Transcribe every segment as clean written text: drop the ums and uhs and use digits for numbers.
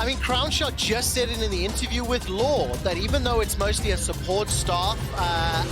I mean, Crownshot just said it in the interview with Law that even though it's mostly a support staff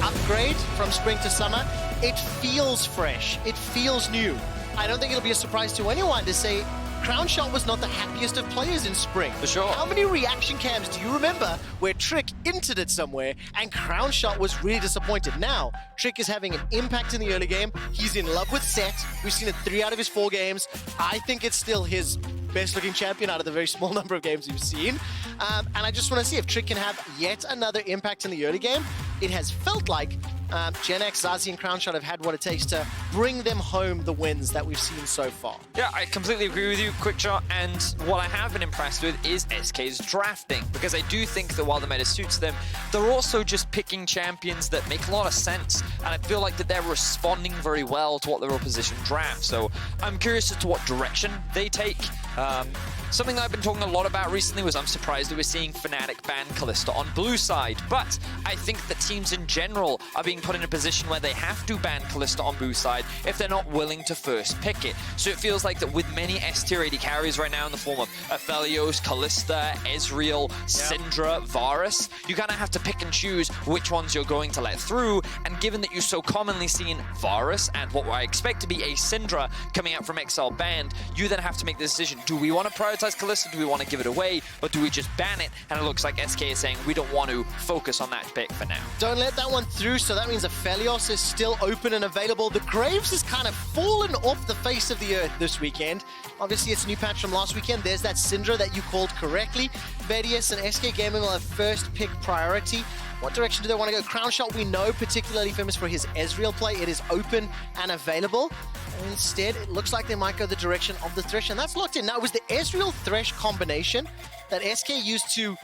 upgrade from spring to summer, it feels fresh. It feels new. I don't think it'll be a surprise to anyone to say Crownshot was not the happiest of players in spring. For sure. How many reaction cams do you remember where Trick entered it somewhere and Crownshot was really disappointed? Now, Trick is having an impact in the early game. He's in love with Set. We've seen it 3 out of his 4 games. I think it's still his best looking champion out of the very small number of games we've seen. And I just want to see if Trick can have yet another impact in the early game. It has felt like Jenax, ZaZee, and Crownshot have had what it takes to bring them home the wins that we've seen so far. Yeah, I completely agree with you, Quickshot, and what I have been impressed with is SK's drafting, because I do think that while the meta suits them, they're also just picking champions that make a lot of sense, and I feel like that they're responding very well to what their opposition drafts. So I'm curious as to what direction they take. Something that I've been talking a lot about recently was I'm surprised that we're seeing Fnatic ban Kalista on blue side, but I think that teams in general are being put in a position where they have to ban Kalista on blue side if they're not willing to first pick it. So it feels like that with many S-tier AD carries right now in the form of Aphelios, Kalista, Ezreal, Syndra, Varus, you kind of have to pick and choose which ones you're going to let through, and given that you've so commonly seen Varus and what I expect to be a Syndra coming out from XL banned, you then have to make the decision, do we want to prioritize Kalista, do we want to give it away, or do we just ban it? And it looks like SK is saying we don't want to focus on that pick for now. Don't let that one through, so that means Aphelios is still open and available. The Graves has kind of fallen off the face of the earth this weekend. Obviously, it's a new patch from last weekend. There's that Syndra that you called correctly. Vedius and SK Gaming will have first pick priority. What direction do they want to go? Crownshot, we know, particularly famous for his Ezreal play. It is open and available. And instead, it looks like they might go the direction of the Thresh, and that's locked in. Now, it was the Ezreal-Thresh combination that SK used to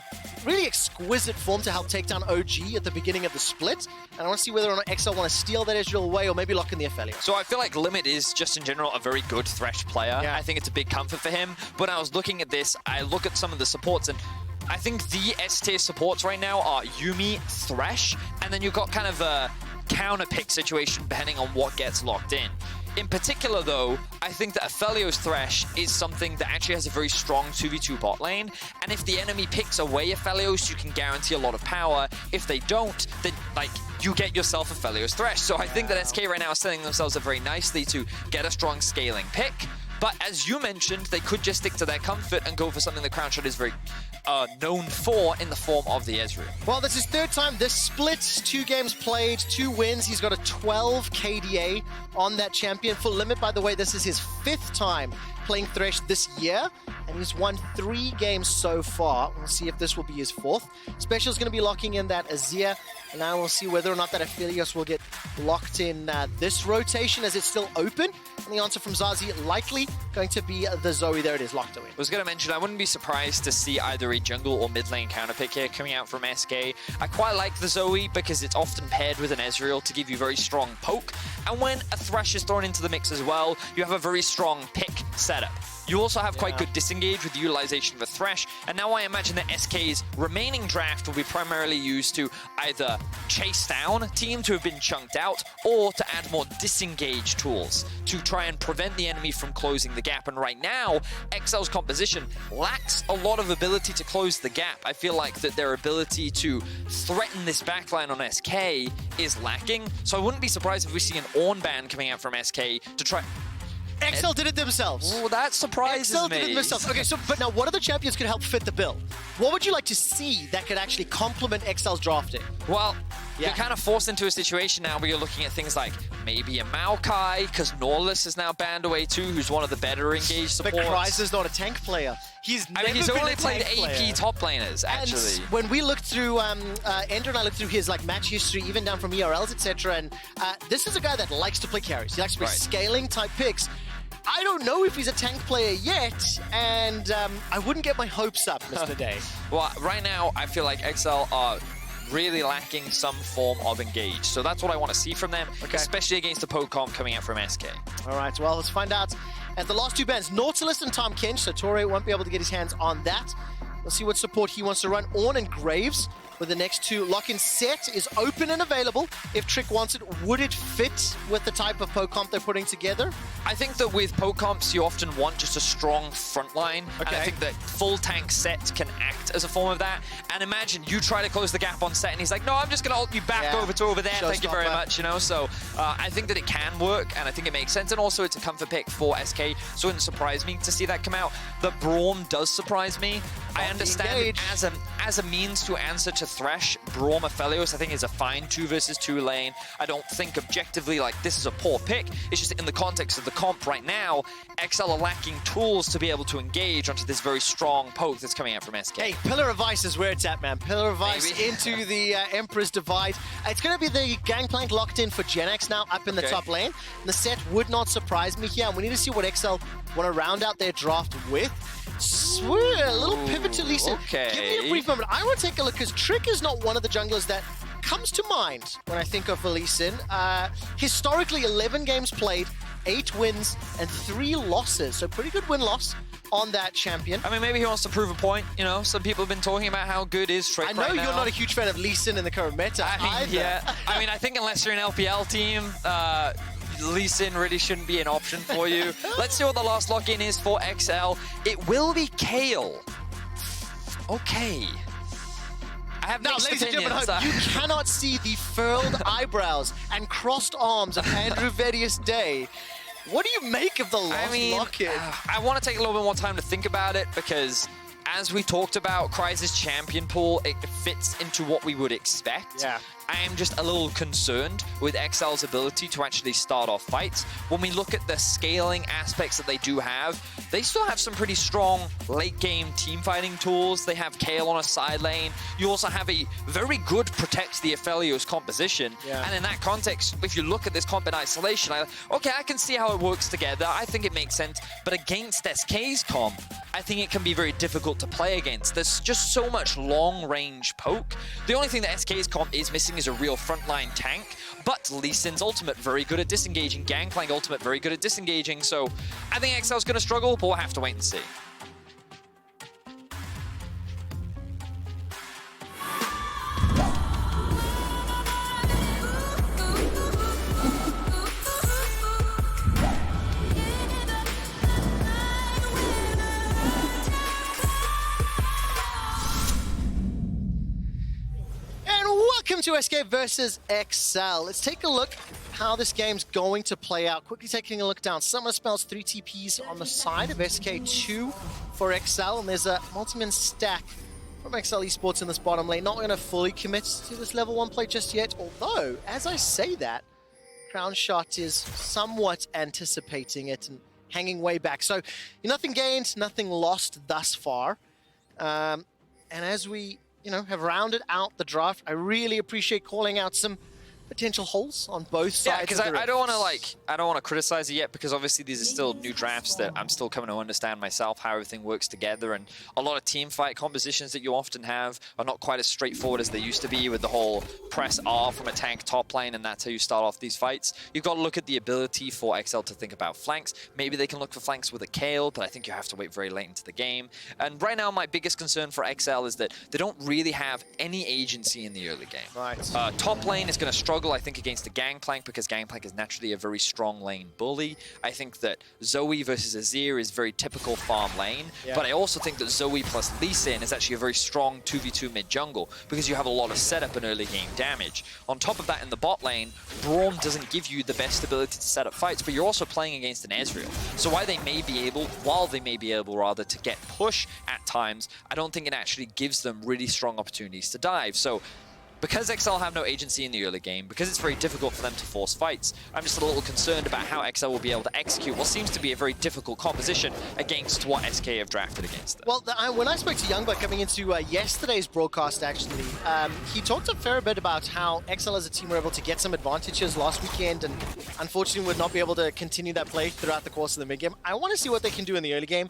really exquisite form to help take down OG at the beginning of the split. And I want to see whether or not XL want to steal that Ezreal away or maybe lock in the Aphelios. So I feel like Limit is just in general a very good Thresh player. Yeah. I think it's a big comfort for him. But when I was looking at this, I look at some of the supports, and I think the S-tier supports right now are Yuumi, Thresh, and then you've got kind of a counter pick situation depending on what gets locked in. In particular, though, I think that Aphelios Thresh is something that actually has a very strong 2v2 bot lane, and if the enemy picks away Aphelios, you can guarantee a lot of power. If they don't, then, like, you get yourself Aphelios Thresh. So I think that SK right now is setting themselves up very nicely to get a strong scaling pick. But as you mentioned, they could just stick to their comfort and go for something that Crownshot is very known for in the form of the Ezreal. Well, this is 3rd time this split. 2 games played, 2 wins. He's got a 12 KDA on that champion. Full Limit, by the way, this is his 5th time playing Thresh this year, and he's won 3 games so far. We'll see if this will be his 4th. Special's going to be locking in that Azir, and now we'll see whether or not that Aphelios will get locked in this rotation as it's still open. And the answer from ZaZee likely going to be the Zoe. There it is, locked away. I was going to mention, I wouldn't be surprised to see either a jungle or mid lane counter pick here coming out from SK. I quite like the Zoe because it's often paired with an Ezreal to give you very strong poke. And when a Thresh is thrown into the mix as well, you have a very strong pick setup. You also have quite good disengage with the utilization of a Thresh, and now I imagine that SK's remaining draft will be primarily used to either chase down teams who have been chunked out, or to add more disengage tools to try and prevent the enemy from closing the gap. And right now, XL's composition lacks a lot of ability to close the gap. I feel like that their ability to threaten this backline on SK is lacking, so I wouldn't be surprised if we see an Ornn ban coming out from SK to try... XL did it themselves. Oh, that surprises me. XL did it themselves. Okay, so, but now what other champions could help fit the bill? What would you like to see that could actually complement XL's drafting? Well, you're kind of forced into a situation now where you're looking at things like maybe a Maokai, because Norlis is now banned away too, who's one of the better engaged supports. But Kryze is not a tank player. He's only played AP top laners, actually. And when we looked through, Ender and I looked through his match history, even down from ERLs, etc. And this is a guy that likes to play carries. He likes to play scaling type picks. I don't know if he's a tank player yet, and I wouldn't get my hopes up, Mr. Day. Well, right now, I feel like XL are really lacking some form of engage. So that's what I want to see from them, especially against the poke comp coming out from SK. All right, well, let's find out. At the last 2 bans, Nautilus and Tom Kench, so Torre won't be able to get his hands on that. We'll see what support he wants to run. Ornn and Graves with the next two. Lock-in set is open and available. If Trick wants it, would it fit with the type of poke comp they're putting together? I think that with poke comps, you often want just a strong front line. Okay. And I think that full tank set can act as a form of that. And imagine you try to close the gap on set, and he's like, no, I'm just going to ult you back over to over there. Thank you very much, you know? So I think that it can work, and I think it makes sense. And also, it's a comfort pick for SK, so it wouldn't surprise me to see that come out. The Braum does surprise me. I understand as a means to answer to Thresh, Braum Aphelios, I think is a fine 2 versus 2 lane. I don't think objectively like this is a poor pick. It's just in the context of the comp right now, XL are lacking tools to be able to engage onto this very strong poke that's coming out from SK. Hey, Pillar of Ice is where it's at, man. Pillar of Ice into the Emperor's Divide. It's going to be the Gangplank locked in for Jenax now up in the top lane. And the set would not surprise me here. And we need to see what XL want to round out their draft with. Swear, a little pivot to Lee Sin. Give me a brief moment. I want to take a look because Trick is not one of the junglers that comes to mind when I think of Lee Sin. Historically, 11 games played, 8 wins and 3 losses. So pretty good win-loss on that champion. I mean, maybe he wants to prove a point. You know, some people have been talking about how good is Trick right now. I know you're not a huge fan of Lee Sin in the current meta either. Yeah, I mean, I think unless you're an LPL team, Lee Sin really shouldn't be an option for you. Let's see what the last lock-in is for XL. It will be Kayle. Okay. I have mixed opinions. You cannot see the furled eyebrows and crossed arms of Andrew Vedius Day. What do you make of the last lock-in? I want to take a little bit more time to think about it because as we talked about, Kryze's champion pool, it fits into what we would expect. Yeah. I am just a little concerned with XL's ability to actually start off fights. When we look at the scaling aspects that they do have, they still have some pretty strong late-game team fighting tools. They have Kayle on a side lane. You also have a very good protect the Aphelios composition. Yeah. And in that context, if you look at this comp in isolation, I can see how it works together. I think it makes sense. But against SK's comp, I think it can be very difficult to play against. There's just so much long-range poke. The only thing that SK's comp is missing is a real frontline tank, but Lee Sin's ultimate very good at disengaging, Gangplank ultimate very good at disengaging, so I think XL's going to struggle, but we'll have to wait and see. Welcome to SK versus XL. Let's take a look how this game's going to play out. Quickly taking a look down. Summer spells 3 TPs on the side of SK2 for XL, and there's a multi-man stack from XL Esports in this bottom lane. Not going to fully commit to this level 1 play just yet, although, as I say that, Crownshot is somewhat anticipating it and hanging way back. So, nothing gained, nothing lost thus far. And as we have rounded out the draft, I really appreciate calling out some potential holes on both sides. Yeah, because I don't want to criticize it yet, because obviously these are still new drafts that I'm still coming to understand myself how everything works together, and a lot of team fight compositions that you often have are not quite as straightforward as they used to be with the whole press R from a tank top lane, and that's how you start off these fights. You've got to look at the ability for XL to think about flanks. Maybe they can look for flanks with a Kayle, but I think you have to wait very late into the game. And right now, my biggest concern for XL is that they don't really have any agency in the early game. Right. Top lane is going to struggle, I think, against the Gangplank, because Gangplank is naturally a very strong lane bully. I think that ZaZee versus Azir is very typical farm lane, but I also think that ZaZee plus Lee Sin is actually a very strong 2v2 mid jungle, because you have a lot of setup and early game damage. On top of that, in the bot lane, Braum doesn't give you the best ability to set up fights, but you're also playing against an Ezreal. So while they may be able to get push at times, I don't think it actually gives them really strong opportunities to dive. So because XL have no agency in the early game, because it's very difficult for them to force fights, I'm just a little concerned about how XL will be able to execute what seems to be a very difficult composition against what SK have drafted against them. Well, when I spoke to Youngblood coming into yesterday's broadcast, actually, he talked a fair bit about how XL as a team were able to get some advantages last weekend, and unfortunately would not be able to continue that play throughout the course of the mid-game. I want to see what they can do in the early game,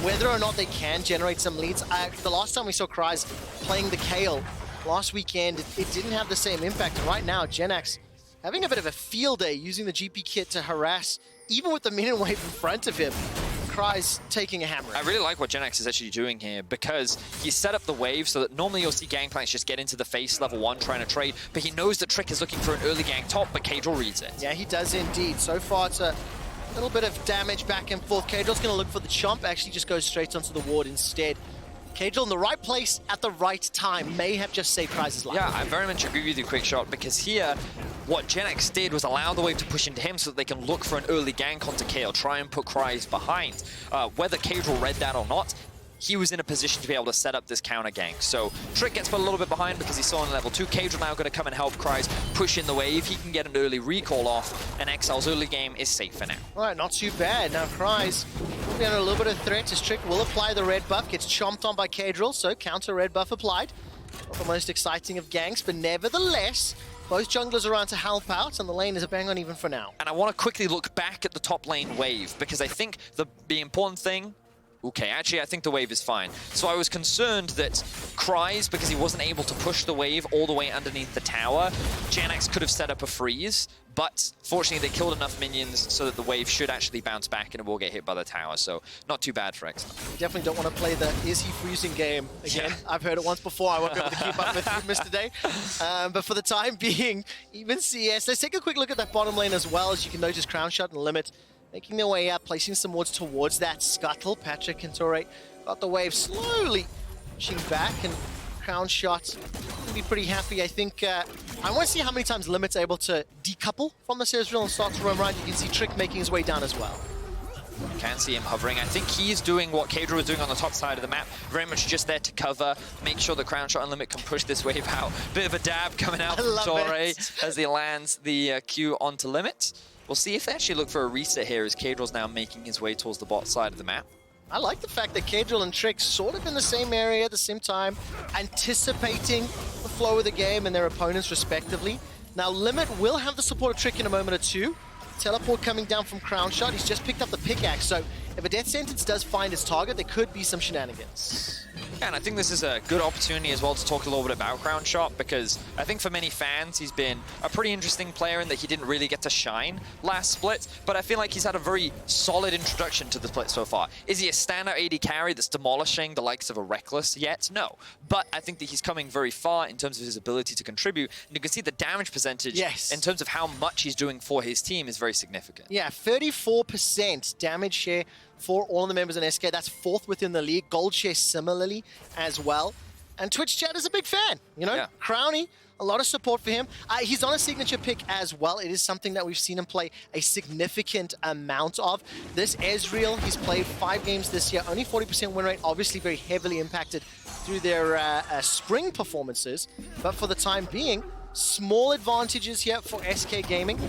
whether or not they can generate some leads. The last time we saw Kryze playing the Kayle last weekend, it didn't have the same impact. And right now, Jenax having a bit of a field day using the GP kit to harass, even with the minion wave in front of him. Kryze taking a hammer. I really like what Jenax is actually doing here because he set up the wave so that normally you'll see Gangplanks just get into the face level 1 trying to trade, but he knows that Trick is looking for an early gang top, but Caedrel reads it. Yeah, he does indeed. So far, it's a little bit of damage back and forth. Caedrel's going to look for the chomp, actually just goes straight onto the ward instead. Caedrel in the right place at the right time may have just saved Kryze's life. Yeah, I very much agree with you, Quick Shot, because here, what Jenax did was allow the wave to push into him so that they can look for an early gank onto Kayle, try and put Kryze behind. Whether Caedrel read that or not, he was in a position to be able to set up this counter gank. So Trick gets put a little bit behind because he's still on level 2. Caedrel now going to come and help Kryze push in the wave. He can get an early recall off, and XL's early game is safe for now. All right, not too bad. Now Kryze will be under a little bit of threat as Trick will apply the red buff, gets chomped on by Caedrel, so counter red buff applied. Not the most exciting of ganks, but nevertheless, both junglers around to help out, and the lane is a bang on even for now. And I want to quickly look back at the top lane wave, because I think the important thing. Okay, actually, I think the wave is fine. So I was concerned that Kryze, because he wasn't able to push the wave all the way underneath the tower, Jenax could have set up a freeze, but fortunately they killed enough minions so that the wave should actually bounce back and it will get hit by the tower. So not too bad for XL. You definitely don't want to play the is he freezing game again. Yeah. I've heard it once before. I won't be able to keep up with you, Mr. Day. But for the time being, even CS. Let's take a quick look at that bottom lane as well. As you can notice, Crownshot and Limit making their way up, placing some wards towards that scuttle. Patrik and Torre got the wave slowly pushing back, and Crownshot will be pretty happy. I think I want to see how many times Limit's able to decouple from the Ezreal and start to roam right. You can see Trick making his way down as well. You can see him hovering. I think he's doing what Caedrel was doing on the top side of the map, very much just there to cover, make sure the Crownshot and Limit can push this wave out. Bit of a dab coming out from Torre as he lands the Q onto Limit. We'll see if they actually look for a reset here as Caedrel's now making his way towards the bot side of the map. I like the fact that Caedrel and Trick sort of in the same area at the same time, anticipating the flow of the game and their opponents respectively. Now Limit will have the support of Trick in a moment or two. Teleport coming down from Crownshot. He's just picked up the pickaxe, so if a death sentence does find its target, there could be some shenanigans. Yeah, and I think this is a good opportunity as well to talk a little bit about Crownshot, because I think for many fans he's been a pretty interesting player in that he didn't really get to shine last split, but I feel like he's had a very solid introduction to the split so far. Is he a standout AD carry that's demolishing the likes of a Reckless yet? No, but I think that he's coming very far in terms of his ability to contribute, and you can see the damage percentage in terms of how much he's doing for his team is very significant. Yeah, 34% damage share for all of the members in SK. That's 4th within the league. Gold share similarly as well. And Twitch chat is a big fan, you know? Yeah. Crowny, a lot of support for him. He's on a signature pick as well. It is something that we've seen him play a significant amount of. This Ezreal, he's played 5 games this year, only 40% win rate, obviously very heavily impacted through their spring performances. But for the time being, small advantages here for SK Gaming.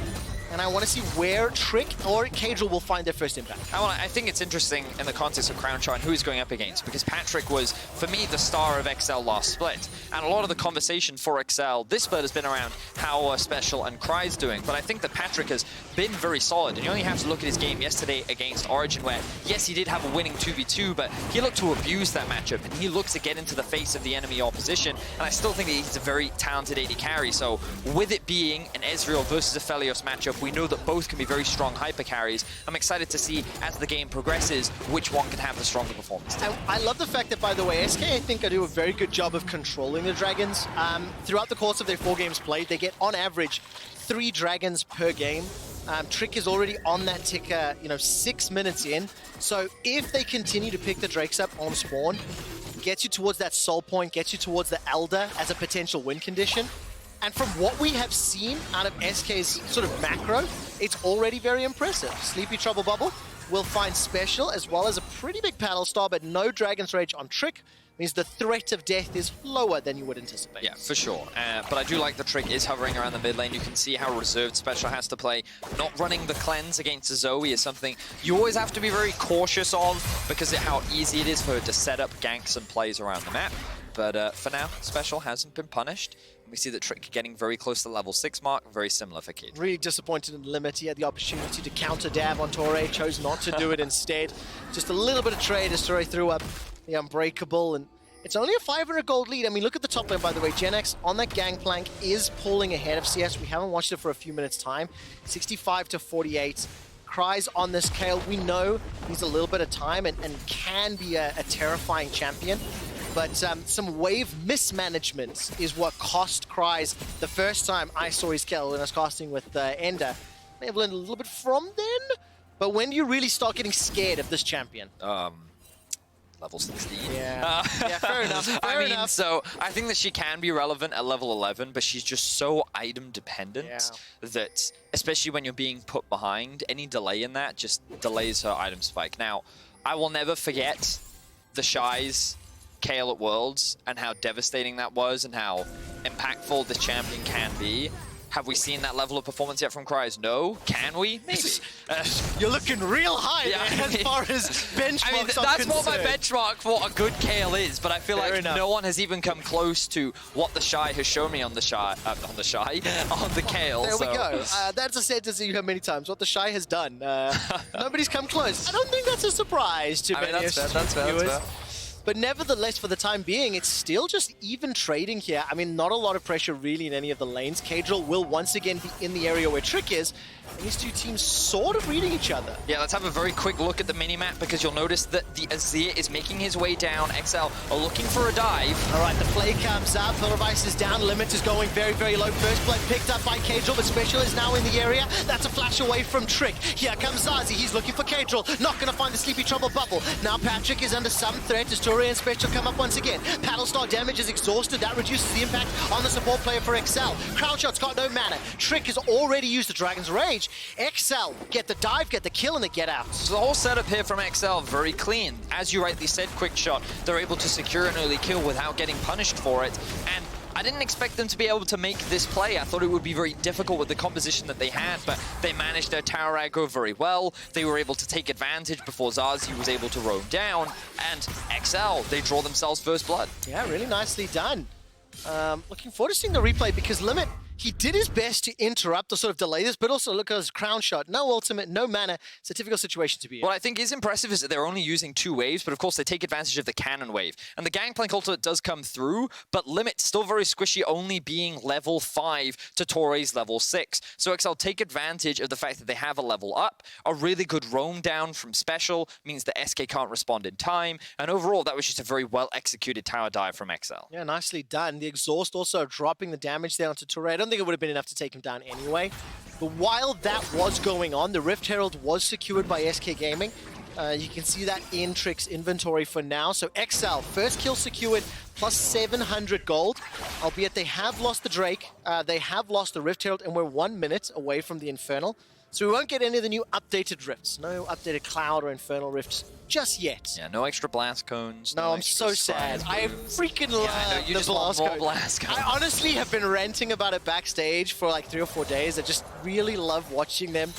And I want to see where Trick or Caedrel will find their first impact. I think it's interesting in the context of Crownshot and who he's going up against, because Patrik was, for me, the star of XL last split. And a lot of the conversation for XL this split has been around how are Special and Kryze doing. But I think that Patrik has been very solid. And you only have to look at his game yesterday against Origin, where, yes, he did have a winning 2v2, but he looked to abuse that matchup. And he looked to get into the face of the enemy opposition. And I still think that he's a very talented AD carry. So with it being an Ezreal versus Aphelios matchup, we know that both can be very strong hyper carries. I'm excited to see, as the game progresses, which one can have the stronger performance. I love the fact that, by the way, SK, I think, do a very good job of controlling the dragons. Throughout the course of their 4 games played, they get, on average, 3 dragons per game. Trick is already on that ticker, 6 minutes in. So if they continue to pick the drakes up on spawn, gets you towards that soul point, gets you towards the Elder as a potential win condition. And from what we have seen out of SK's sort of macro, it's already very impressive. Sleepy Trouble Bubble will find Special, as well as a pretty big paddle star, but no Dragon's Rage on Trick. Means the threat of death is lower than you would anticipate. Yeah, for sure. But I do like the Trick is hovering around the mid lane. You can see how reserved Special has to play. Not running the cleanse against ZaZee is something you always have to be very cautious of, because of how easy it is for her to set up ganks and plays around the map. But for now, Special hasn't been punished. We see that Trick getting very close to the level 6 mark, very similar for Caedrel. Really disappointed in Limit. He had the opportunity to counter dab on Torre, chose not to do it instead. Just a little bit of trade as Torre threw up the Unbreakable, and it's only a 500 gold lead. I mean, look at the top lane, by the way. Jenax on that Gangplank is pulling ahead of CS. We haven't watched it for a few minutes' time. 65 to 48. Kryze on this Kayle. We know he's a little bit of time and can be a terrifying champion. But some wave mismanagement is what cost Kryze the first time I saw his Kayle when I was casting with Ender. May have learned a little bit from then, but when do you really start getting scared of this champion? Level 16. Yeah, yeah, fair enough. Fair enough. So I think that she can be relevant at level 11, but she's just so item dependent that, especially when you're being put behind, any delay in that just delays her item spike. Now, I will never forget the Shy's Kayle at Worlds and how devastating that was and how impactful this champion can be. Have we seen that level of performance yet from Kryze? No. Can we? Maybe. You're looking real high, man, as far as benchmarks are that's what my concerned. benchmark for a good Kayle is, but I feel like no one has even come close to what the Shy has shown me on the Kayle. There we go. That's a sentence that you heard many times. What the Shy has done. Nobody's come close. I don't think that's a surprise to many that's fair. But nevertheless, for the time being, it's still just even trading here. I mean, not a lot of pressure really in any of the lanes. Caedrel will once again be in the area where Trick is. And these two teams sort of reading each other. Yeah, let's have a very quick look at the minimap because you'll notice that the Azir is making his way down. XL are looking for a dive. All right, the play comes up. Pulverize is down. Limit is going very, very low. First blood picked up by Caedrel, but Special is now in the area. That's a flash away from Trick. Here comes ZaZee. He's looking for Caedrel. Not going to find the Sleepy Trouble bubble. Now Patrik is under some threat as Tori and Special come up once again. Paddle Star damage is exhausted. That reduces the impact on the support player for XL. Crownshot's got no mana. Trick has already used the Dragon's Rage. XL get the dive, get the kill, and the get out. So the whole setup here from XL, very clean. As you rightly said, quick shot, they're able to secure an early kill without getting punished for it. And I didn't expect them to be able to make this play. I thought it would be very difficult with the composition that they had, but they managed their tower aggro very well. They were able to take advantage before ZaZee was able to roam down. And XL, they draw themselves first blood. Yeah, really nicely done. Looking forward to seeing the replay because Limit, he did his best to interrupt or sort of delay this, but also look at his crown shot. No ultimate, no mana. It's a difficult situation to be in. What I think is impressive is that they're only using 2 waves, but of course they take advantage of the cannon wave. And the Gangplank ultimate does come through, but Limit still very squishy, only being level 5 to Torre's level 6. So XL take advantage of the fact that they have a level up. A really good roam down from Special means that SK can't respond in time. And overall, that was just a very well-executed tower dive from XL. Yeah, nicely done. The exhaust also dropping the damage down to Torre. I don't think it would have been enough to take him down anyway. But while that was going on, the Rift Herald was secured by SK Gaming. You can see that in Trick's inventory for now. So XL, first kill secured, plus 700 gold. Albeit they have lost the Drake, they have lost the Rift Herald, and we're 1 minute away from the Infernal. So we won't get any of the new updated rifts. No updated Cloud or Infernal rifts just yet. Yeah, no extra blast cones. No, I'm so sad. I freaking love the blast cones. I honestly have been ranting about it backstage for like 3 or 4 days. I just really love watching them,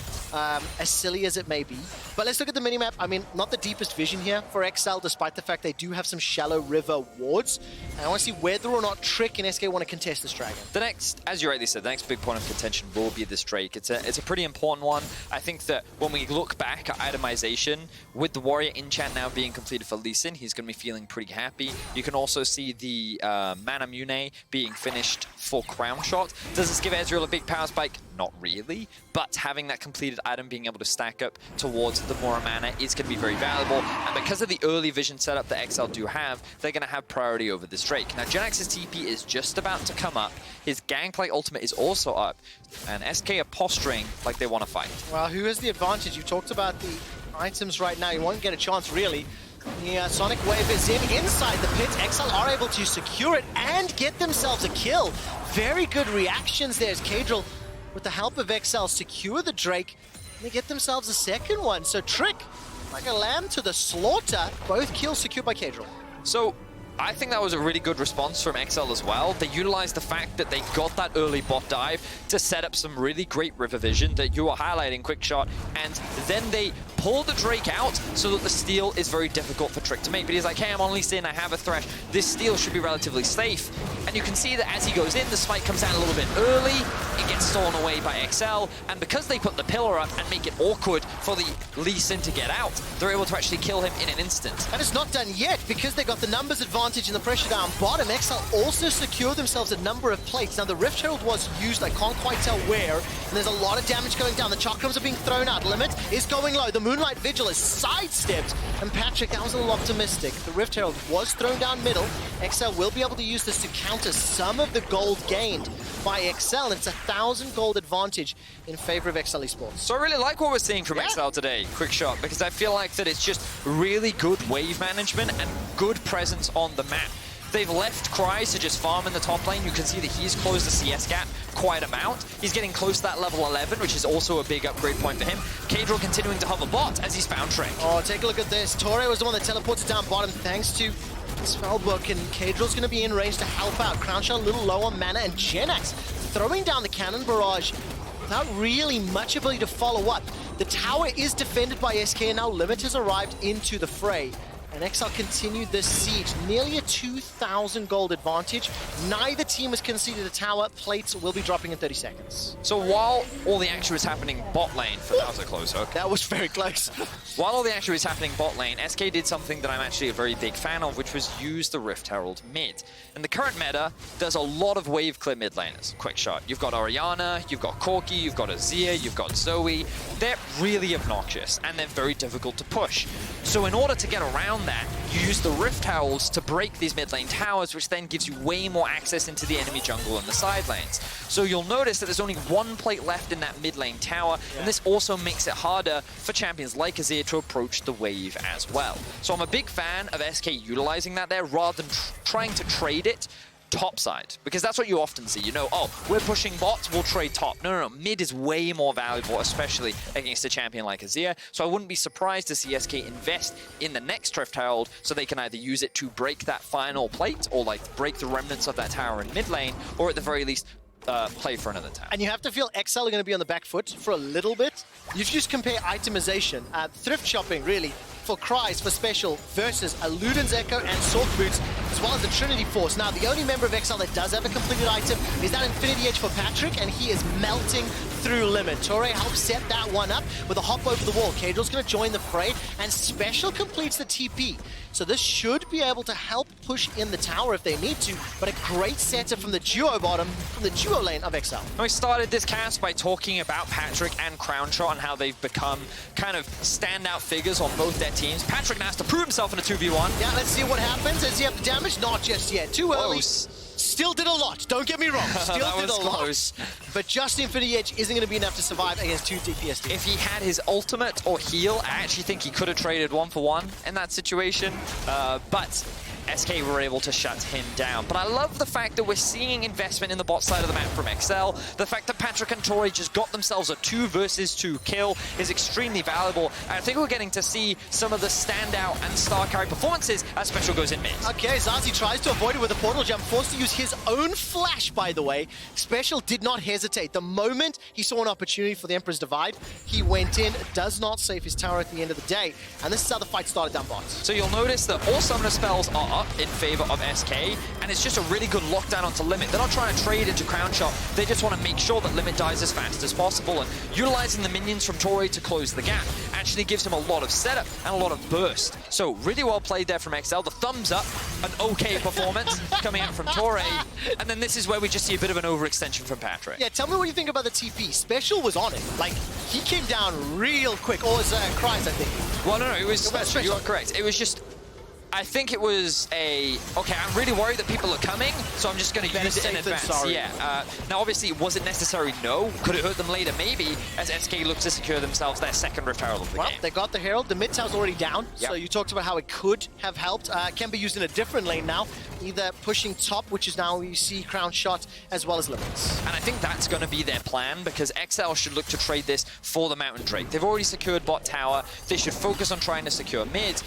as silly as it may be. But let's look at the minimap. I mean, not the deepest vision here for XL, despite the fact they do have some shallow river wards. And I want to see whether or not Trick and SK want to contest this dragon. The next, as you rightly said, the next big point of contention will be this Drake. It's a pretty important one. I think that when we look back at itemization, with the Warrior enchant now being completed for Lee Sin, he's going to be feeling pretty happy. You can also see the Mana Mune being finished for Crownshot. Does this give Ezreal a big power spike? Not really, but having that completed item being able to stack up towards the more mana is going to be very valuable. And because of the early vision setup that XL do have, they're going to have priority over this Drake. Now, Jenax's TP is just about to come up. His Gangplank ultimate is also up, and SK are posturing like they want to fight. Well, who has the advantage? You talked about the items right now. You won't get a chance, really. The Sonic Wave is inside the pit. XL are able to secure it and get themselves a kill. Very good reactions there as Caedrel, with the help of XL, secure the Drake. And they get themselves a second one. So Trick, like a lamb to the slaughter, both kills secured by Caedrel. So I think that was a really good response from XL as well. They utilized the fact that they got that early bot dive to set up some really great river vision that you are highlighting, quick shot, and then they pull the Drake out so that the steal is very difficult for Trick to make. But he's like, hey, I'm on Lee Sin, I have a Thresh. This steal should be relatively safe. And you can see that as he goes in, the spike comes down a little bit early. It gets stolen away by XL. And because they put the pillar up and make it awkward for the Lee Sin to get out, they're able to actually kill him in an instant. And it's not done yet because they got the numbers advantage in the pressure down bottom. XL also secured themselves a number of plates. Now, the Rift Herald was used. I can't quite tell where. and there's a lot of damage going down. The chakrams are being thrown out. Limit is going low. The Moonlight Vigil is sidestepped, and Patrik, that was a little optimistic. The Rift Herald was thrown down middle. XL will be able to use this to counter some of the gold gained by XL, and it's 1,000 gold advantage in favor of XL Esports. So I really like what we're seeing from XL today, quick shot, because I feel like that it's just really good wave management and good presence on the map. They've left Kryze to just farm in the top lane. You can see that he's closed the CS gap quite a amount. He's getting close to that level 11, which is also a big upgrade point for him. Caedrel continuing to hover bot as he's found Trick. Oh, take a look at this. Torre was the one that teleported down bottom thanks to Spellbook, and Caedrel's going to be in range to help out. Crownshot a little low on mana, and Jenax throwing down the cannon barrage without really much ability to follow up. The tower is defended by SK, and now Limit has arrived into the fray. And XL continued this siege, nearly a 2,000 gold advantage. Neither team has conceded a tower. Plates will be dropping in 30 seconds. So while all the action was happening bot lane, that was a close hook. That was very close. While all the action was happening bot lane, SK did something that I'm actually a very big fan of, which was use the Rift Herald mid. And the current meta does a lot of wave clear mid laners. Quick shot. You've got Orianna, you've got Corki, you've got Azir, you've got Zoe. They're really obnoxious, and they're very difficult to push. So in order to get around that, you use the Rift Heralds to break these mid lane towers, which then gives you way more access into the enemy jungle and the side lanes. So you'll notice that there's only one plate left in that mid lane tower, and this also makes it harder for champions like Azir to approach the wave as well. So I'm a big fan of SK utilizing that there rather than trying to trade it topside, because that's what you often see. You know, oh, we're pushing bots, we'll trade top. No, mid is way more valuable, especially against a champion like Azir. So I wouldn't be surprised to see SK invest in the next Rift Herald so they can either use it to break that final plate or like break the remnants of that tower in mid lane, or at the very least play for another tower. And you have to feel XL are going to be on the back foot for a little bit. You just compare itemization, thrift shopping really, for Kryze for special versus a Luden's Echo and Sork Boots, as well as the Trinity Force. Now, the only member of XL that does have a completed item is that Infinity Edge for Patrik, and he is melting through Limit. Torre helps set that one up with a hop over the wall. Caedrel's going to join the fray, and Special completes the TP. So this should be able to help push in the tower if they need to, but a great setup from the duo bottom, from the duo lane of XL. We started this cast by talking about Patrik and Crownshot and how they've become kind of standout figures on both their teams. Patrik now has to prove himself in a 2v1. Yeah, let's see what happens. Does he have the damage? Not just yet. Too early. Still did a lot. Don't get me wrong. Still did a lot. But just Infinity Edge isn't going to be enough to survive against 2 DPS. If he had his ultimate or heal, I actually think he could have traded 1-for-1 in that situation. But SK were able to shut him down. But I love the fact that we're seeing investment in the bot side of the map from XL. The fact that Patrik and Torre just got themselves a 2 versus 2 kill is extremely valuable. And I think we're getting to see some of the standout and star carry performances as Special goes in mid. Okay, ZaZee tries to avoid it with a portal jump, forced to use his own flash, by the way. Special did not hesitate. The moment he saw an opportunity for the Emperor's Divide, he went in, does not save his tower at the end of the day. And this is how the fight started down bot. So you'll notice that all summoner spells are up in favor of SK, and it's just a really good lockdown onto Limit. They're not trying to trade into Crownshot, they just want to make sure that Limit dies as fast as possible, and utilizing the minions from Torre to close the gap actually gives him a lot of setup and a lot of burst. So really well played there from XL. The thumbs up, an okay performance coming out from Torre, and then this is where we just see a bit of an overextension from Patrik. Yeah, tell me what you think about the TP. Special was on it. Like, he came down real quick. Or was Kryze, I think. Well, no, it was Special. You are correct. It was just, I think it was a, okay, I'm really worried that people are coming, so I'm just going to use it in advance. Yeah. Now, obviously, was it necessary? No. Could it hurt them later? Maybe, as SK looks to secure themselves their second Rift Herald of the game. They got the Herald. The mid tower's already down, so you talked about how it could have helped. Can be used in a different lane now, either pushing top, which is now you see Crownshot, as well as Limits. And I think that's going to be their plan, because XL should look to trade this for the Mountain Drake. They've already secured bot tower. They should focus on trying to secure mid.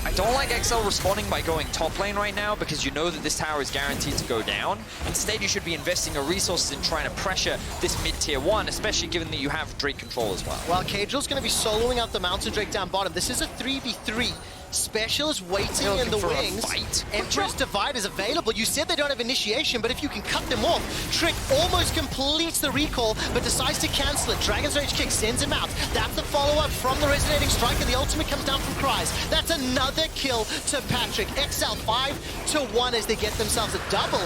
I don't like XL responding by going top lane right now, because you know that this tower is guaranteed to go down. Instead, you should be investing your resources in trying to pressure this mid-tier 1, especially given that you have Drake control as well. Well, Caedrel's going to be soloing out the Mountain Drake down bottom. This is a 3v3. Special is waiting in the wings. Emperor's Divide is available. You said they don't have initiation, but if you can cut them off, Trick almost completes the recall, but decides to cancel it. Dragon's Rage kick sends him out. That's the follow-up from the Resonating Strike, and the ultimate comes down from Kryze. That's another kill to Patrik. XL 5-1 as they get themselves a double.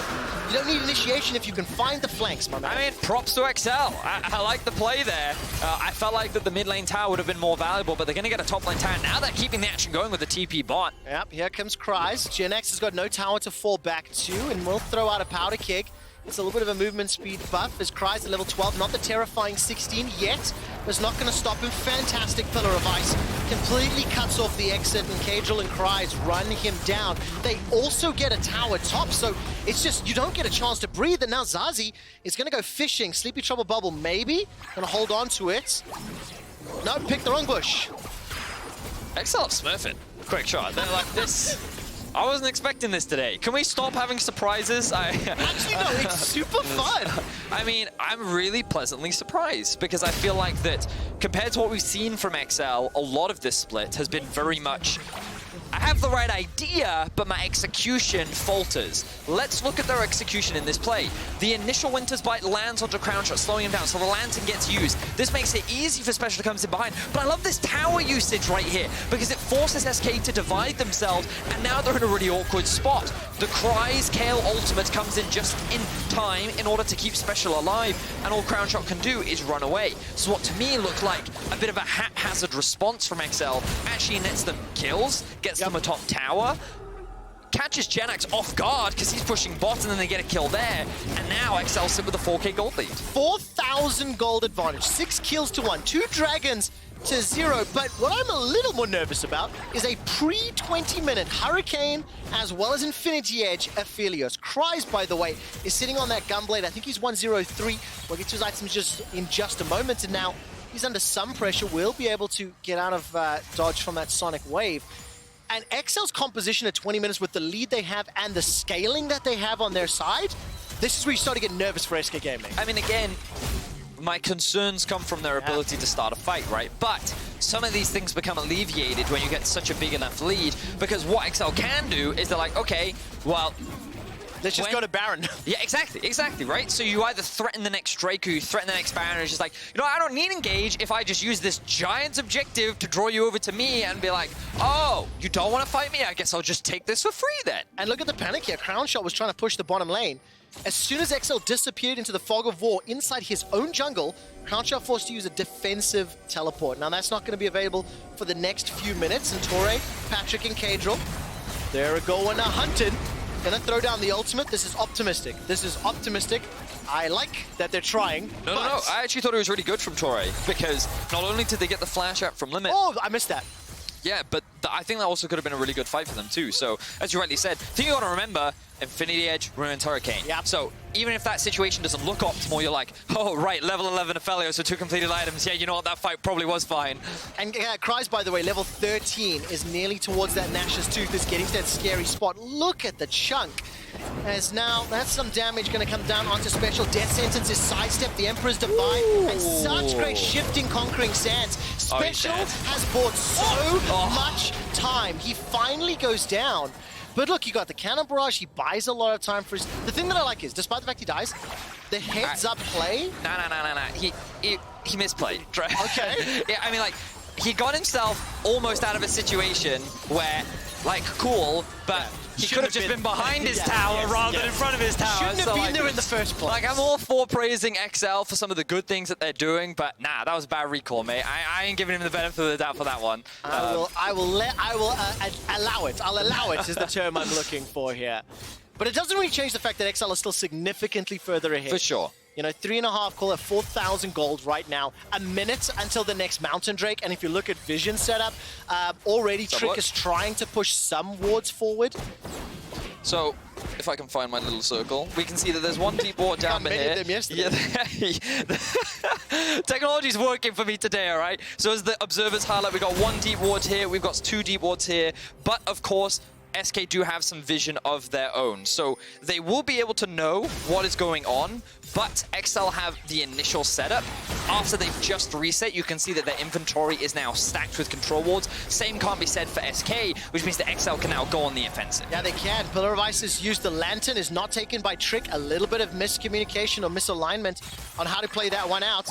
You don't need initiation if you can find the flanks, my man. I mean, props to XL. I like the play there. I felt like that the mid lane tower would have been more valuable, but they're going to get a top lane tower. Now they're keeping the action going with the TP bot. Yep, here comes Kryze. Jenax has got no tower to fall back to, and will throw out a powder kick. It's a little bit of a movement speed buff as Kryze at level 12, not the terrifying 16 yet, but it's not going to stop him. Fantastic Pillar of Ice. Completely cuts off the exit, and Caedrel and Kryze run him down. They also get a tower top, so it's just, you don't get a chance to breathe, and now ZaZee is going to go fishing. Sleepy Trouble Bubble, maybe. Going to hold on to it. No, pick the wrong bush. XL smurfing. Quick shot. They're like, this... I wasn't expecting this today. Can we stop having surprises? Actually, no, it's super fun. I mean, I'm really pleasantly surprised because I feel like that compared to what we've seen from XL, a lot of this split has been very much, I have the right idea, but my execution falters. Let's look at their execution in this play. The initial Winter's Bite lands onto Crownshot, slowing him down, so the lantern gets used. This makes it easy for Special to come in behind, but I love this tower usage right here, because it forces SK to divide themselves, and now they're in a really awkward spot. The Kryze Kayle ultimate comes in just in time in order to keep Special alive, and all Crownshot can do is run away. So what to me looked like a bit of a haphazard response from XL actually nets them kills, gets them a top tower, catches Jenax off guard because he's pushing bot, and then they get a kill there. And now XL sit with a 4K gold lead. 4,000 gold advantage, 6 kills to 1, 2 dragons to 0. But what I'm a little more nervous about is a pre-20-minute Hurricane as well as Infinity Edge Aphelios. Kryze, by the way, is sitting on that Gunblade. I think he's 103. We'll get to his items in just a moment. And now he's under some pressure. Will be able to get out of dodge from that Sonic Wave. And XL's composition at 20 minutes with the lead they have and the scaling that they have on their side, this is where you start to get nervous for SK Gaming. I mean, again, my concerns come from their ability to start a fight, right? But some of these things become alleviated when you get such a big enough lead, because what XL can do is they're like, okay, well, let's just go to Baron. Yeah, exactly, right? So you either threaten the next Drake or you threaten the next Baron, and it's just like, you know, I don't need engage if I just use this giant objective to draw you over to me and be like, oh, you don't want to fight me? I guess I'll just take this for free then. And look at the panic here. Crownshot was trying to push the bottom lane. As soon as XL disappeared into the fog of war inside his own jungle, Crownshot forced to use a defensive teleport. Now that's not going to be available for the next few minutes. And Torre, Patrik, and Caedrel, they're going hunting. Gonna throw down the ultimate. This is optimistic. I like that they're trying. No. I actually thought it was really good from Torre, because not only did they get the flash out from Limit. Oh, I missed that. Yeah, but I think that also could have been a really good fight for them too. So, as you rightly said, I think you got to remember, Infinity Edge, ruined Hurricane. Yeah. So, even if that situation doesn't look optimal, you're like, oh, right, level 11 Aphelios with 2 completed items. Yeah, you know what, that fight probably was fine. And Kryze, by the way, level 13 is nearly towards that Nash's Tooth, is getting to that scary spot. Look at the chunk. As now, that's some damage going to come down onto Special. Death Sentence is sidestep, the Emperor's Divide, and such great shifting, conquering sands. Special has bought so much time. He finally goes down. But look, you got the Cannon Barrage, he buys a lot of time for his... The thing that I like is, despite the fact he dies, the heads-up play... No. He misplayed. Okay. Yeah, I mean, like, he got himself almost out of a situation where, like, cool, but... He could have just been behind his tower rather than in front of his tower. Shouldn't have been there in the first place. Like, I'm all for praising XL for some of the good things that they're doing, but nah, that was a bad recall, mate. I ain't giving him the benefit of the doubt for that one. I will allow it. I'll allow it is the term I'm looking for here. But it doesn't really change the fact that XL is still significantly further ahead. For sure. You know, 3.5 call at 4,000 gold right now. A minute until the next Mountain Drake. And if you look at Vision setup, already Trick is trying to push some wards forward. So, if I can find my little circle, we can see that there's one deep ward down here. Them yesterday. Yeah, technology's working for me today, all right? So as the observers highlight, we've got one deep ward here, we've got 2 deep wards here, but of course, SK do have some vision of their own. So they will be able to know what is going on, but XL have the initial setup. after they've just reset, you can see that their inventory is now stacked with control wards. Same can't be said for SK, which means that XL can now go on the offensive. Yeah, they can. Pillar of Ice has used the Lantern, is not taken by Trick. A little bit of miscommunication or misalignment on how to play that one out.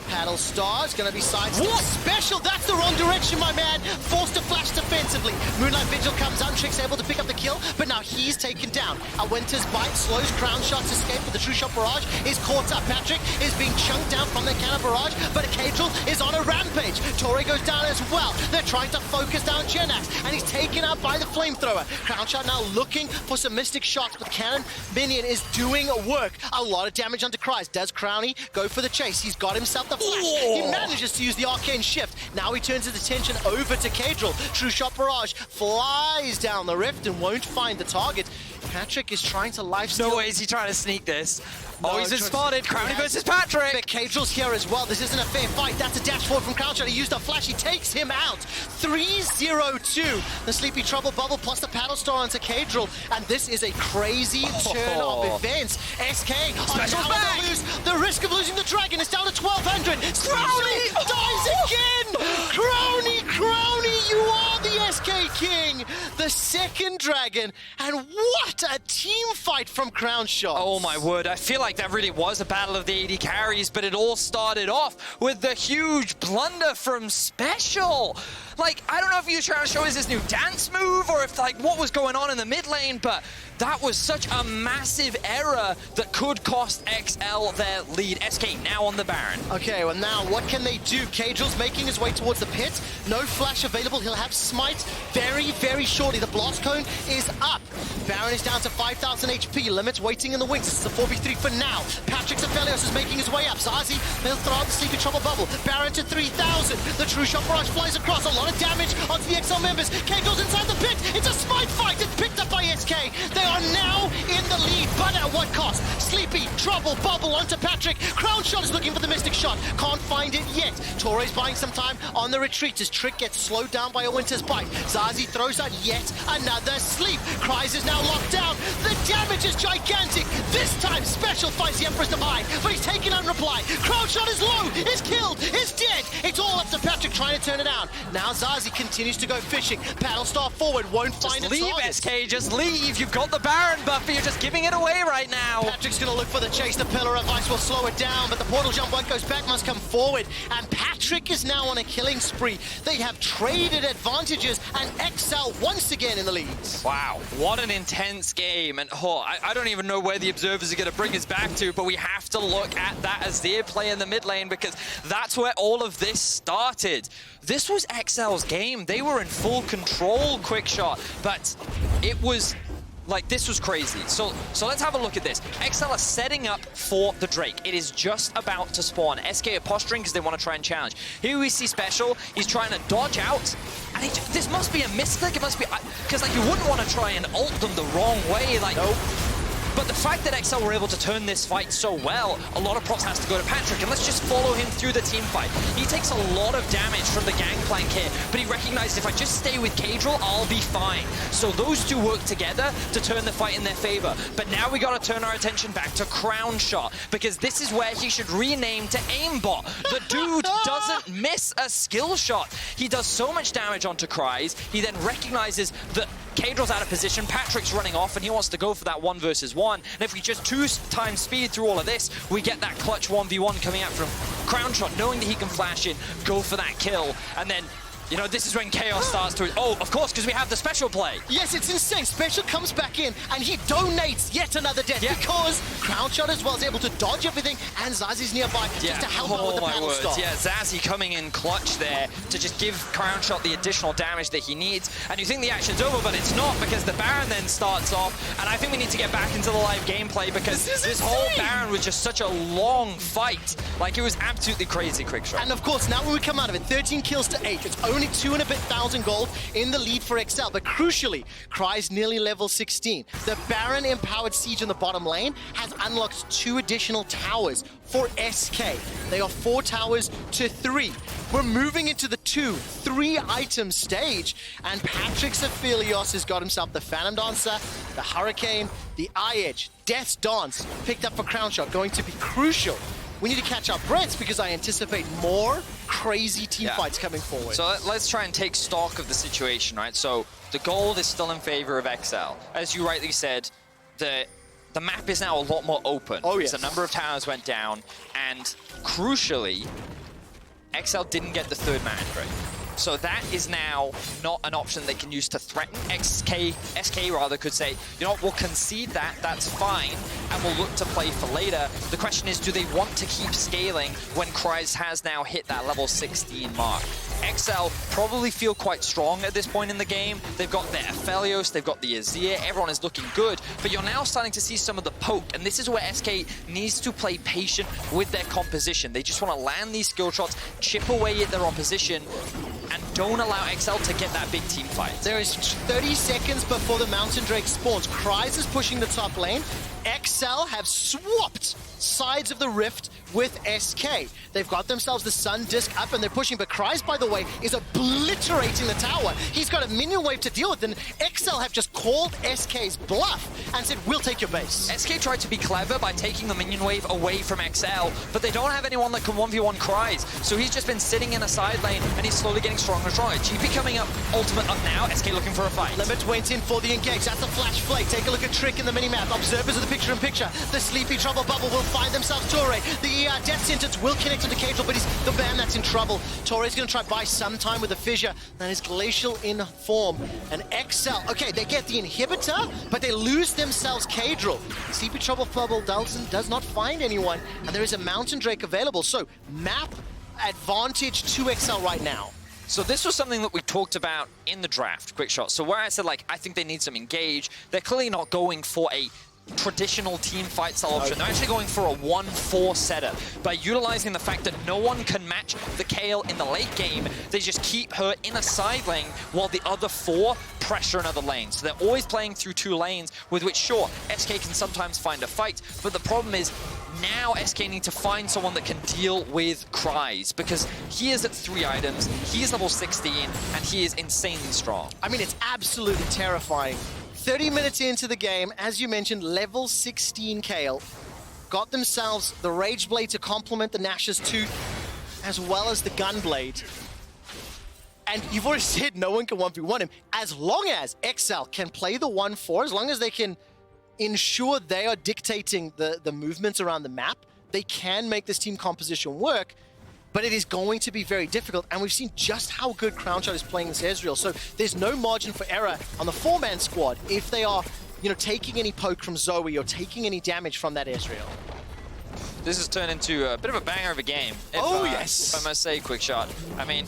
Paddle Star's gonna be sidestepped. Special, that's the wrong direction, my man. Forced to flash defensively. Moonlight Vigil comes on, Trick's able to pick up the kill, but now he's taken down. A Winter's Bite slows Crownshot's escape, but the True Shot Barrage is caught up. Patrik is being chunked down from the cannon barrage, but Caedrel is on a rampage. Torre goes down as well. They're trying to focus down Jenax, and he's taken out by the flamethrower. Crownshot now looking for some mystic shots, but the cannon minion is doing work. A lot of damage onto Kryze. Does Crowny go for the chase? He's got himself the flash. He manages to use the arcane shift. Now he turns his attention over to Caedrel. True Shot Barrage flies down the rift and won't find the target. Patrik is trying to lifesteal. No way is he trying to sneak this. No, Oh, he's been spotted. Crowny versus Patrik. But Caedrel's here as well. This isn't a fair fight. That's a dash forward from Crownshot. He used a flash. He takes him out. 3-0-2. The Sleepy Trouble Bubble plus the Paddle Star onto Caedrel. And this is a crazy turn of events. SK Special's back. The risk of losing the dragon is down to 1200. Crowny dies again. Crowny, you are the SK King. The second dragon. And what a team fight from Crownshot. Oh my word, I feel like that really was a battle of the AD carries, but it all started off with the huge blunder from Special. Like, I don't know if he was trying to show us his new dance move or if, like, what was going on in the mid lane, but that was such a massive error that could cost XL their lead. SK now on the Baron. Okay, well now, what can they do? Caedrel's making his way towards the pit. No flash available. He'll have Smite very, very shortly. The Blast Cone is up. Baron is down to 5,000 HP. Limits waiting in the wings. This is a 4v3 for now. Patrick's Aphelios is making his way up. ZaZee, he'll throw out the Sleepy Trouble Bubble. Baron to 3,000. The True Shot Barrage flies across. A lot of damage onto the XL members. Caedrel's inside the pit. It's a Smite fight. It's picked up by SK. They are now in the lead, but at what cost? Sleepy Trouble Bubble onto Patrik. Crownshot is looking for the Mystic Shot. Can't find it yet. Torre's buying some time on the retreat as Trick gets slowed down by a Winter's Bite. ZaZee throws out yet another sleep. Kryze is now locked down. The damage is gigantic. This time, Special finds the Emperor's Divine, but he's taken on reply. Crownshot is low, is killed, is dead. It's all up to Patrik trying to turn it down. Now ZaZee continues to go fishing. Paddle Star forward, won't find a target. Just leave, SK, just leave. You've got the Baron buff, but you're just giving it away right now. Patrick's gonna look for the chase. The Pillar of Ice will slow it down, but the portal jump one goes back, must come forward. And Patrik is now on a killing spree. They have traded advantages, and XL once again in the lead. Wow, what an intense game. And I don't even know where the observers are going to bring us back to, but we have to look at that Azir play in the mid lane because that's where all of this started. This was XL's game. They were in full control, quick shot, but it was like, this was crazy. So let's have a look at this. XL are setting up for the Drake. It is just about to spawn. SK are posturing because they want to try and challenge. Here we see Special. He's trying to dodge out. And this must be a misclick. It must be, because like, you wouldn't want to try and ult them the wrong way. Like, nope. But the fact that XL were able to turn this fight so well, a lot of props has to go to Patrik, and let's just follow him through the team fight. He takes a lot of damage from the Gangplank here, but he recognizes if I just stay with Caedrel, I'll be fine. So those two work together to turn the fight in their favor. But now we gotta turn our attention back to Crownshot, because this is where he should rename to Aimbot. The dude doesn't miss a skill shot. He does so much damage onto Kryze, he then recognizes that Caedrel's out of position, Patrick's running off, and he wants to go for that 1 versus 1. And if we just 2x speed through all of this, we get that clutch 1v1 coming out from Crownshot, knowing that he can flash in, go for that kill, and then, you know, this is when chaos starts to... Oh, of course, because we have the Special play. Yes, it's insane. Special comes back in, and he donates yet another death because Crownshot as well is able to dodge everything, and ZaZee's nearby just to help out with the Paddle Star. Yeah, ZaZee coming in clutch there to just give Crownshot the additional damage that he needs. And you think the action's over, but it's not, because the Baron then starts off, and I think we need to get back into the live gameplay because this whole Baron was just such a long fight. Like, it was absolutely crazy, quick shot. And of course, now when we come out of it, 13 kills to 8, it's only 2 and a bit thousand gold in the lead for XL, but crucially, Kryze nearly level 16. The Baron empowered siege in the bottom lane has unlocked 2 additional towers for SK. They are 4 towers to 3. We're moving into the 2-3 item stage, and Patrick's Aphelios has got himself the Phantom Dancer, the Hurricane, the Eye Edge, Death's Dance, picked up for Crownshot, going to be crucial we need to catch our breaths because I anticipate more crazy team fights coming forward. So let's try and take stock of the situation, right? So the gold is still in favor of XL. As you rightly said, the map is now a lot more open. Oh, yes. So a number of towers went down, and crucially, XL didn't get the third mana trade. So that is now not an option they can use to threaten. SK rather could say, you know what, we'll concede that, that's fine, and we'll look to play for later. The question is, do they want to keep scaling when Kryze has now hit that level 16 mark? XL probably feel quite strong at this point in the game. They've got their Aphelios, they've got the Azir, everyone is looking good, but you're now starting to see some of the poke, and this is where SK needs to play patient with their composition. They just want to land these skill shots, chip away at their opposition, and don't allow XL to get that big team fight. There is 30 seconds before the Mountain Drake spawns. Kryze is pushing the top lane. XL have swapped sides of the rift with SK. They've got themselves the Sun Disc up and they're pushing, but Kryze, by the way, is obliterating the tower. He's got a minion wave to deal with, and XL have just called SK's bluff and said, we'll take your base. SK tried to be clever by taking the minion wave away from XL, but they don't have anyone that can 1v1 Kryze, so he's just been sitting in a side lane and he's slowly getting stronger and stronger. GP coming up, ultimate up now, SK looking for a fight. Limit went in for the engage. That's a flash flake. Take a look at Trick in the minimap. Observers of the picture-in-picture. The sleepy trouble bubble will find themselves Torre. The death sentence will connect into Caedrel, but he's the man that's in trouble. Torre's going to try buy some time with the fissure, and is glacial in form. And XL, okay, they get the inhibitor, but they lose themselves Caedrel. Sleepy trouble bubble does not find anyone, and there is a Mountain Drake available. So map advantage to XL right now. So this was something that we talked about in the draft, quick shot. So where I said, like, I think they need some engage, they're clearly not going for a traditional team fight style option. They're actually going for a 1-4 setup. By utilizing the fact that no one can match the Kayle in the late game, they just keep her in a side lane while the other 4 pressure another lane. So they're always playing through 2 lanes, with which, sure, SK can sometimes find a fight, but the problem is now SK need to find someone that can deal with Kryze, because he is at 3 items, he is level 16, and he is insanely strong. I mean, it's absolutely terrifying. 30 minutes into the game, as you mentioned, level 16 Kayle got themselves the Rage Blade to complement the Nash's Tooth, as well as the Gunblade. And you've already said no one can 1v1 him. As long as XL can play the 1-4, as long as they can ensure they are dictating the movements around the map, they can make this team composition work. But it is going to be very difficult, and we've seen just how good Crownshot is playing this Ezreal. So there's no margin for error on the 4-man squad if they are, you know, taking any poke from Zoe or taking any damage from that Ezreal. This has turned into a bit of a banger of a game. Yes! If I must say, quick shot. I mean,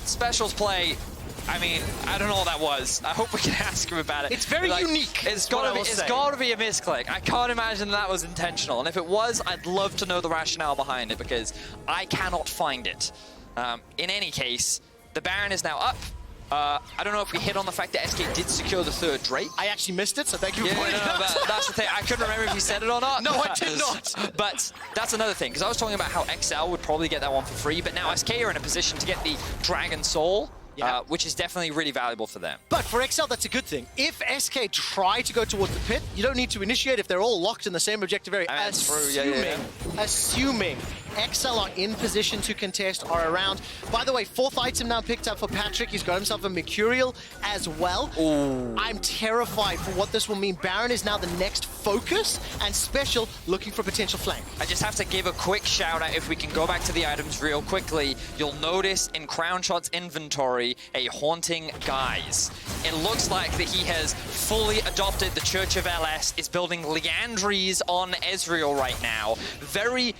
Special's play, I mean, I don't know what that was. I hope we can ask him about it. It's very unique. It's got to be a misclick. I can't imagine that was intentional. And if it was, I'd love to know the rationale behind it, because I cannot find it. In any case, the Baron is now up. I don't know if we hit on the fact that SK did secure the 3rd Drake. I actually missed it, so thank you for pointing it out. But that's the thing. I couldn't remember if he said it or not. No, I did not. But that's another thing, because I was talking about how XL would probably get that one for free, but now SK are in a position to get the Dragon Soul, which is definitely really valuable for them. But for XL, that's a good thing. If SK try to go towards the pit, you don't need to initiate if they're all locked in the same objective area. Assuming XL are in position to contest, are around. By the way, 4th item now picked up for Patrik. He's got himself a Mercurial as well. Ooh. I'm terrified for what this will mean. Baron is now the next focus, and Special looking for potential flank. I just have to give a quick shout out, if we can go back to the items real quickly. You'll notice in Crownshot's inventory a Haunting Guise. It looks like that he has fully adopted the Church of LS, is building Leandries on Ezreal right now. Very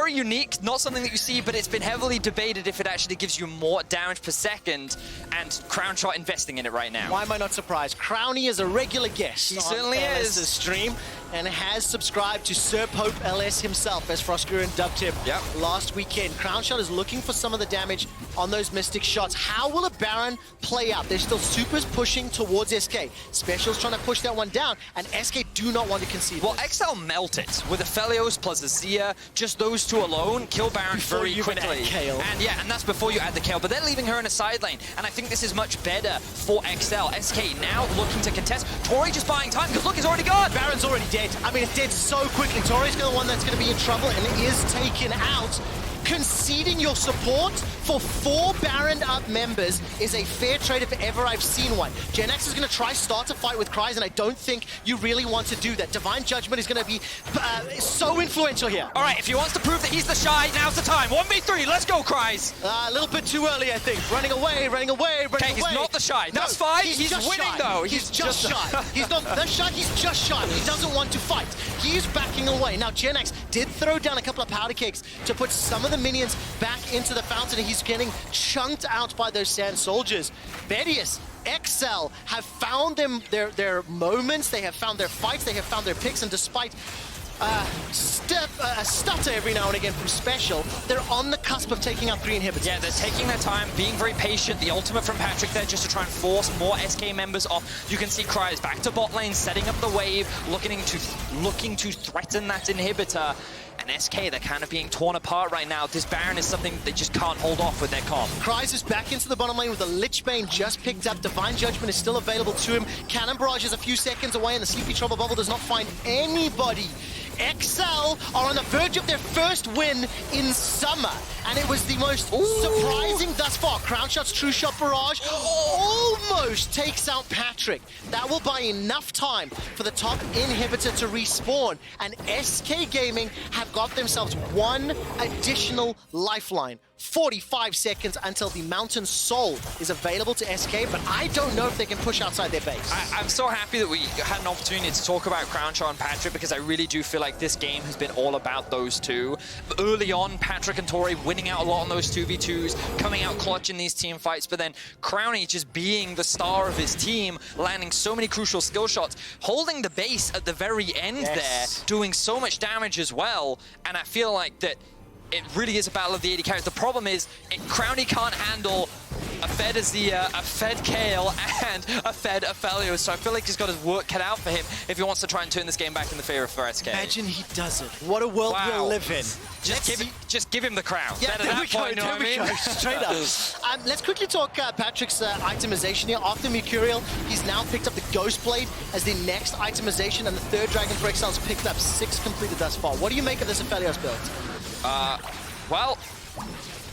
unique, not something that you see, but it's been heavily debated if it actually gives you more damage per second, and Crownshot investing in it right now. Why am I not surprised? Crowny is a regular guest. He certainly is. LS's stream, and has subscribed to Sir Pope LS himself, as Frostguru dubbed him last weekend. Crownshot is looking for some of the damage on those Mystic shots. How will a Baron play out? There's still supers pushing towards SK. Special's trying to push that one down, and SK do not want to concede. Well, XL melt it with Aphelios plus Azir. Just those 2 alone kill Baron very quickly. And that's before you add the Kayle, but they're leaving her in a side lane, and I think this is much better for XL. SK now looking to contest. Torre just buying time, because look, he's already gone. Baron's already dead. I mean, it's dead so quickly. Tori's the one that's going to be in trouble and is taken out. Conceding your support for 4 Baron up members is a fair trade if ever I've seen one. Jenax is going to try start a fight with Kryze, and I don't think you really want to do that. Divine Judgment is going to be so influential here. All right, if he wants to prove that he's the shy, now's the time. 1v3, let's go, Kryze. A little bit too early, I think. Running away, running away, running away. Okay, he's not the shy. No, That's fine. He's just winning, shy. though. He's just shy. He's not the shy, he's just shy. He doesn't want to fight. He's backing away. Now, Jenax did throw down a couple of powder cakes to put some of the minions back into the fountain, and he's getting chunked out by those sand soldiers. Bedius, XL have found their moments, they have found their fights, they have found their picks, and despite a stutter every now and again from Special, they're on the cusp of taking out 3 inhibitors. Yeah, they're taking their time, being very patient. The ultimate from Patrik there just to try and force more SK members off. You can see Kryze back to bot lane, setting up the wave, looking to threaten that inhibitor. And SK, they're kind of being torn apart right now. This Baron is something they just can't hold off with their comp. Kryze is back into the bottom lane with a Lichbane just picked up. Divine Judgment is still available to him. Cannon Barrage is a few seconds away, and the Sleepy Trouble Bubble does not find anybody. XL are on the verge of their first win in summer, and it was the most surprising thus far. Crownshot's True Shot Barrage almost takes out Patrik. That will buy enough time for the top inhibitor to respawn, and SK Gaming have got themselves one additional lifeline. 45 seconds until the Mountain Soul is available to SK, but I don't know if they can push outside their base. I'm so happy that we had an opportunity to talk about Crownshot and Patrik, because I really do feel like this game has been all about those two. Early on, Patrik and Tori winning out a lot on those 2v2s, coming out clutch in these team fights, but then Crowny just being the star of his team, landing so many crucial skill shots, holding the base at the very end there, doing so much damage as well, and I feel like that it really is a battle of the 80 characters. The problem is, Crowny can't handle a fed Azir, a fed Kayle, and a fed Aphelios, so I feel like he's got his work cut out for him if he wants to try and turn this game back in the favor for SK. Imagine he doesn't. What a world we'll live in. Just give him the crown. Yeah, there we go, you know what I mean? Straight up. Let's quickly talk Patrick's itemization here. After Mercurial, he's now picked up the Ghost Blade as the next itemization, and the third Dragon for Exile's picked up 6 completed thus far. What do you make of this Aphelios build? Well,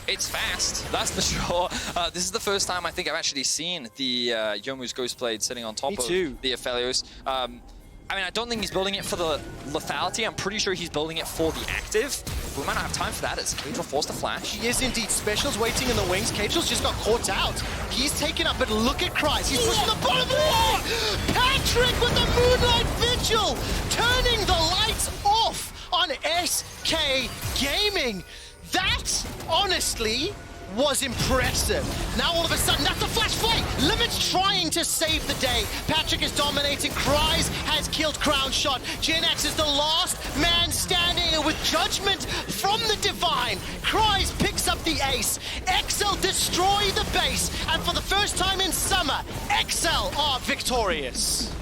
it's fast, that's for sure. This is the first time I think I've actually seen the Youmuu's Ghost Blade sitting on top of the Aphelios. I mean, I don't think he's building it for the lethality. I'm pretty sure he's building it for the active. We might not have time for that as Caedrel forced a flash. He is indeed. Special's waiting in the wings. Caedrel's just got caught out. He's taken up, but look at Kryze. He's pushing the bottom. Patrik with the Moonlight Vigil, turning the lights off on SK Gaming. That, honestly, was impressive. Now all of a sudden, that's a flash play. Limit's trying to save the day. Patrik is dominating. Kryze has killed Crownshot. Jenax is the last man standing, and with judgment from the Divine, Kryze picks up the ace. XL destroy the base, and for the first time in summer, XL are victorious.